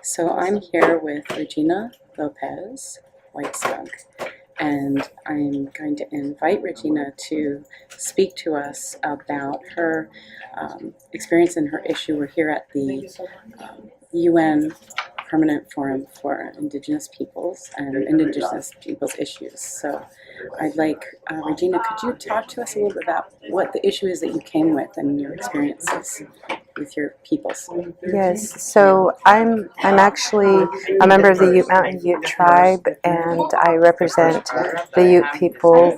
So I'm here with ReGina Lopez-Whiteskunk, and I'm going to invite ReGina to speak to us about her experience and her issue. We're here at the UN Permanent Forum for Indigenous Peoples and Indigenous Peoples Issues. So I'd like, ReGina, could you talk to us a little bit about what the issue is that you came with and your experiences with your peoples? Yes, so I'm actually a member of the Ute Mountain Ute tribe, and I represent the Ute people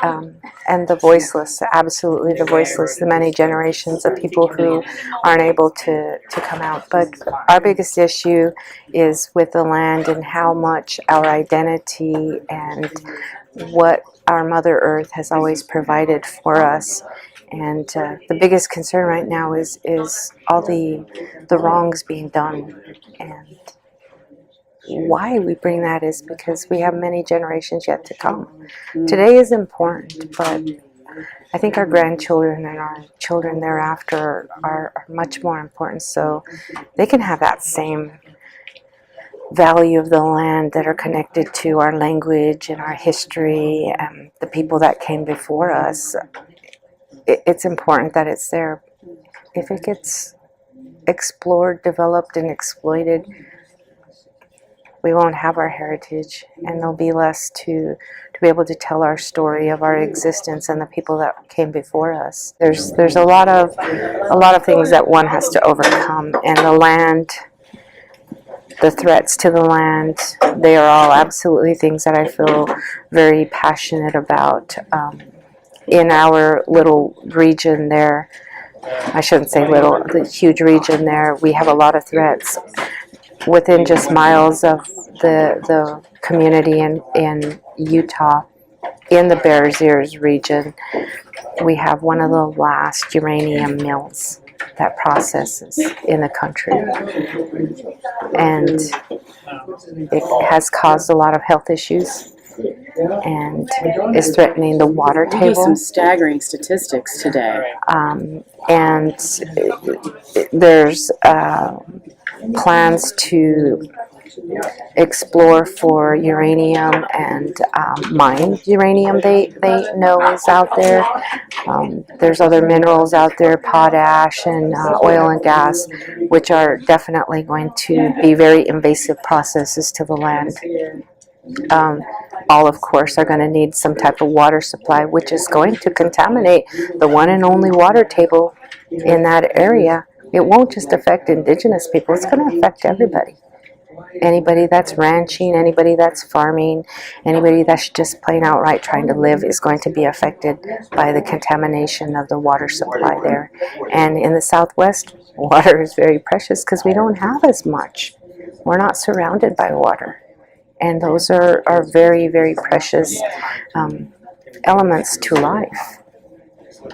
and the voiceless, absolutely the voiceless, the many generations of people who aren't able to come out. But our biggest issue is with the land and how much our identity and what our Mother Earth has always provided for us. And the biggest concern right now is all the wrongs being done. And why we bring that is because we have many generations yet to come. Today is important, but I think our grandchildren and our children thereafter are much more important, so they can have that same value of the land that are connected to our language and our history and the people that came before us. It's important that it's there. If it gets explored, developed, and exploited, we won't have our heritage, and there'll be less to be able to tell our story of our existence and the people that came before us. There's a lot of things that one has to overcome, and the land, the threats to the land, they are all absolutely things that I feel very passionate about. In our little region there, I shouldn't say little, the huge region there, we have a lot of threats. Within just miles of the community in Utah, in the Bears Ears region, we have one of the last uranium mills that processes in the country. And it has caused a lot of health issues and is threatening the water table. You gave some staggering statistics today. And there's plans to explore for uranium and mine uranium they know is out there. There's other minerals out there, potash and oil and gas, which are definitely going to be very invasive processes to the land. All, of course, are going to need some type of water supply, which is going to contaminate the one and only water table in that area. It won't just affect indigenous people, it's going to affect everybody. Anybody that's ranching, anybody that's farming, anybody that's just plain outright trying to live is going to be affected by the contamination of the water supply there. And in the Southwest, water is very precious because we don't have as much. We're not surrounded by water. And those are very, very precious elements to life.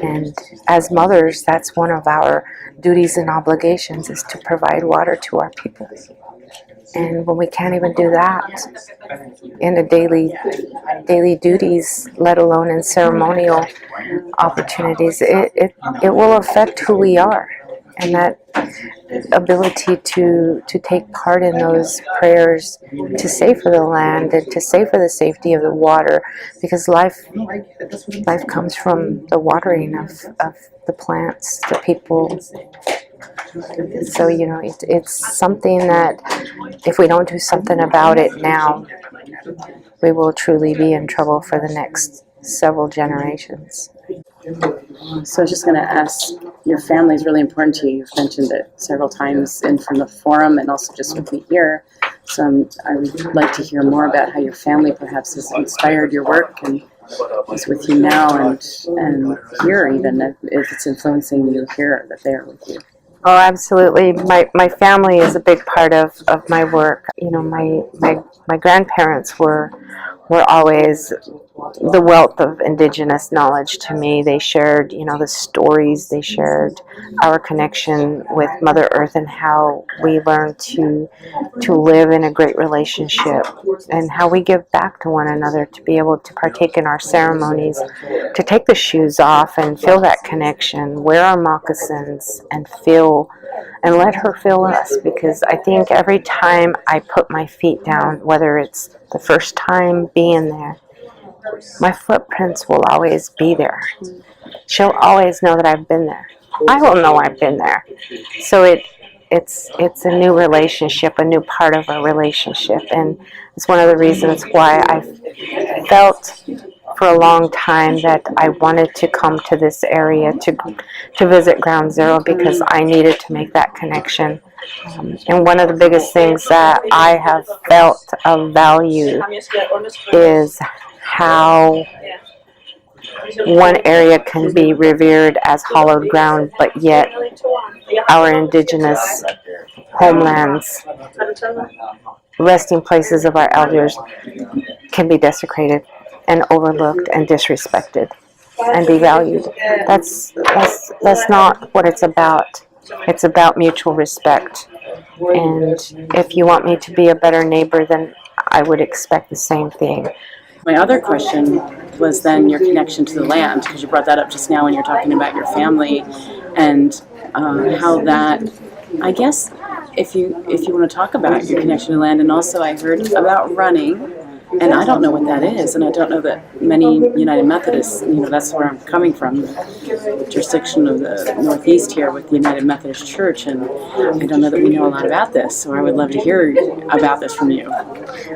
And as mothers, that's one of our duties and obligations, is to provide water to our people. And when we can't even do that in the daily duties, let alone in ceremonial opportunities, it will affect who we are. And that ability to take part in those prayers to say for the land and to say for the safety of the water, because life comes from the watering of the plants, the people. So, you know, it's something that if we don't do something about it now, we will truly be in trouble for the next several generations. So I was just going to ask, your family is really important to you. You've mentioned it several times in from the forum and also just with me here. So I would like to hear more about how your family perhaps has inspired your work and is with you now and here, even if it's influencing you here, that they're with you. Oh, absolutely. My family is a big part of my work. You know, my grandparents were always the wealth of indigenous knowledge to me. They shared, you know, the stories. They shared our connection with Mother Earth and how we learn to live in a great relationship, and how we give back to one another, to be able to partake in our ceremonies, to take the shoes off and feel that connection, wear our moccasins and feel and let her feel us, because I think every time I put my feet down, whether it's the first time being there, my footprints will always be there. She'll always know that I've been there. I will know I've been there. So it's a new relationship, a new part of a relationship, and it's one of the reasons why I felt for a long time that I wanted to come to this area to visit Ground Zero, because I needed to make that connection. And one of the biggest things that I have felt of value is how one area can be revered as hallowed ground, but yet our indigenous homelands, resting places of our elders, can be desecrated and overlooked and disrespected and devalued. That's not what it's about. It's about mutual respect. And if you want me to be a better neighbor, then I would expect the same thing. My other question was then your connection to the land, because you brought that up just now when you're talking about your family and how that, I guess, if you want to talk about your connection to land, and also I heard about running, and I don't know what that is, and I don't know that many United Methodists, that's where I'm coming from, the jurisdiction of the Northeast here with the United Methodist Church, and I don't know that we know a lot about this, so I would love to hear about this from you.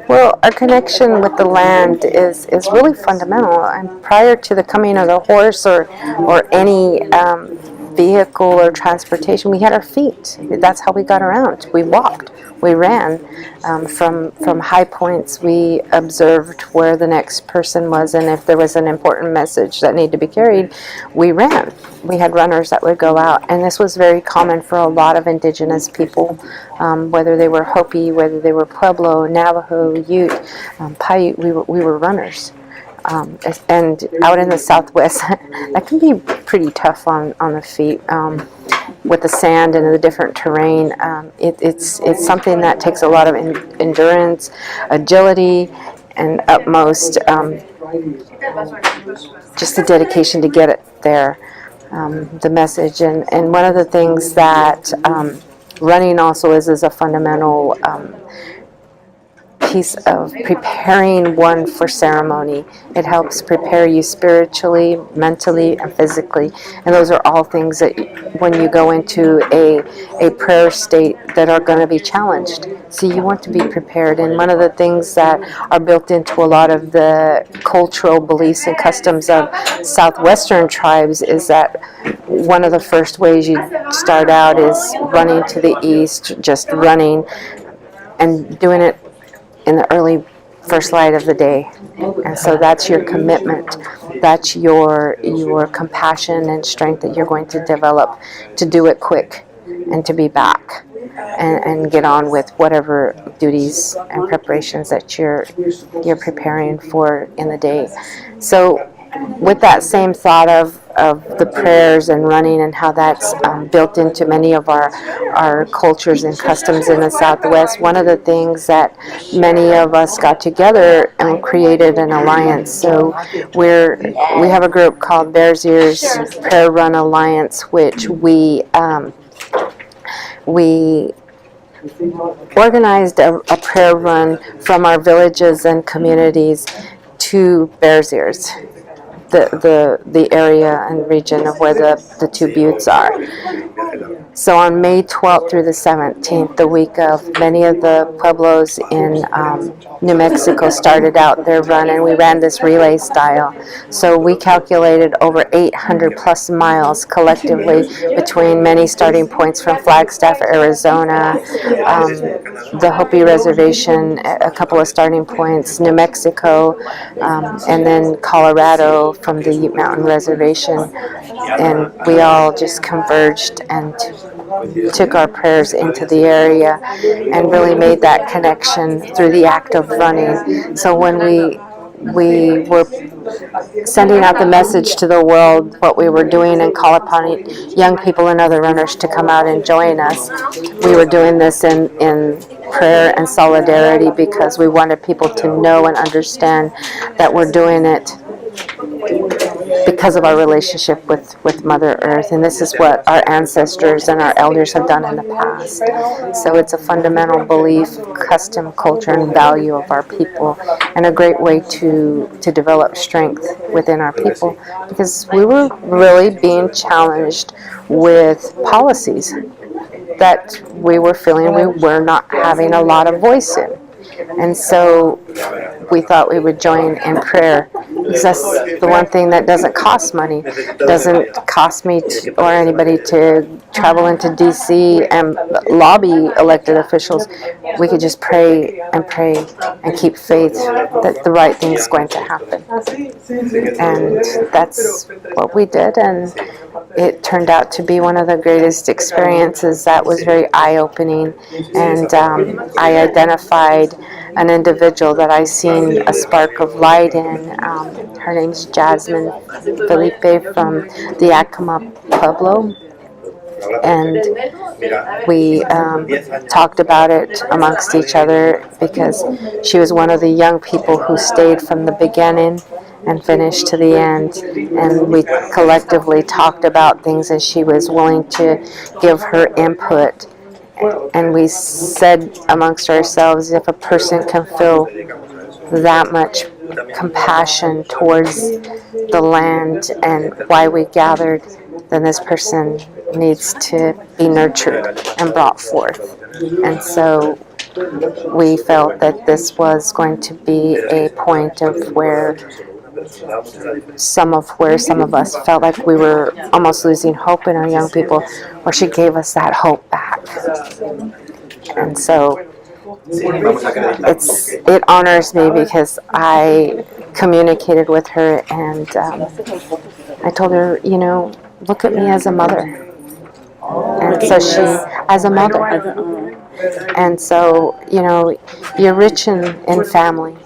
Well, our connection with the land is really fundamental. And prior to the coming of the horse or any vehicle or transportation, we had our feet. That's how we got around. We walked, we ran. From high points, we observed where the next person was, and if there was an important message that needed to be carried, we ran. We had runners that would go out, and this was very common for a lot of indigenous people, whether they were Hopi, whether they were Pueblo, Navajo, Ute, Paiute, we were runners. And out in the Southwest, that can be pretty tough on the feet. With the sand and the different terrain, it's something that takes a lot of endurance, agility, and utmost just the dedication to get it there, the message. And one of the things that running also is a fundamental piece of preparing one for ceremony. It helps prepare you spiritually, mentally, and physically. And those are all things that when you go into a prayer state that are going to be challenged. So you want to be prepared. And one of the things that are built into a lot of the cultural beliefs and customs of Southwestern tribes is that one of the first ways you start out is running to the east, just running and doing it in the early first light of the day. And so that's your commitment. That's your compassion and strength that you're going to develop to do it quick and to be back and get on with whatever duties and preparations that you're preparing for in the day. So with that same thought of the prayers and running and how that's built into many of our cultures and customs in the Southwest, one of the things that many of us got together and created an alliance. So we have a group called Bears Ears Prayer Run Alliance, which we organized a prayer run from our villages and communities to Bears Ears, the area and region of where the two buttes are. So on May 12th through the 17th, the week of, many of the pueblos in New Mexico started out their run, and we ran this relay style. So we calculated over 800 plus miles collectively between many starting points from Flagstaff, Arizona, the Hopi Reservation, a couple of starting points, New Mexico, and then Colorado from the Ute Mountain Reservation. And we all just converged and took our prayers into the area and really made that connection through the act of running. So when we were sending out the message to the world, what we were doing, and call upon young people and other runners to come out and join us, we were doing this in prayer and solidarity, because we wanted people to know and understand that we're doing it because of our relationship with Mother Earth, and this is what our ancestors and our elders have done in the past. So it's a fundamental belief, custom, culture, and value of our people, and a great way to develop strength within our people, because we were really being challenged with policies that we were feeling we were not having a lot of voice in. And so we thought we would join in prayer, because that's the one thing that doesn't cost money. It doesn't cost me or anybody to travel into D.C. and lobby elected officials. We could just pray and keep faith that the right thing is going to happen. And that's what we did, and it turned out to be one of the greatest experiences. That was very eye-opening, and I identified an individual that I seen a spark of light in. Her name's Jasmine Felipe from the Acoma Pueblo, and we talked about it amongst each other, because she was one of the young people who stayed from the beginning and finished to the end, and we collectively talked about things, and she was willing to give her input. And we said amongst ourselves, if a person can feel that much compassion towards the land and why we gathered, then this person needs to be nurtured and brought forth. And so we felt that this was going to be a point of where some of us felt like we were almost losing hope in our young people, where she gave us that hope back. And so it honors me, because I communicated with her, and I told her, look at me as a mother. And so she, as a mother. And so, you're rich in family.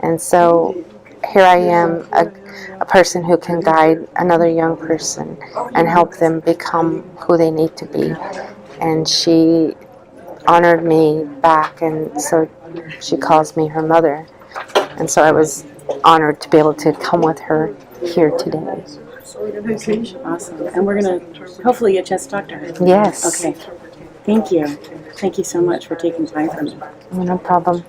And so here I am, a person who can guide another young person and help them become who they need to be. And she honored me back, and so she calls me her mother. And so I was honored to be able to come with her here today. Awesome. And we're going to hopefully get a chance to talk to her. Yes. Okay. Thank you. Thank you so much for taking time for me. No problem.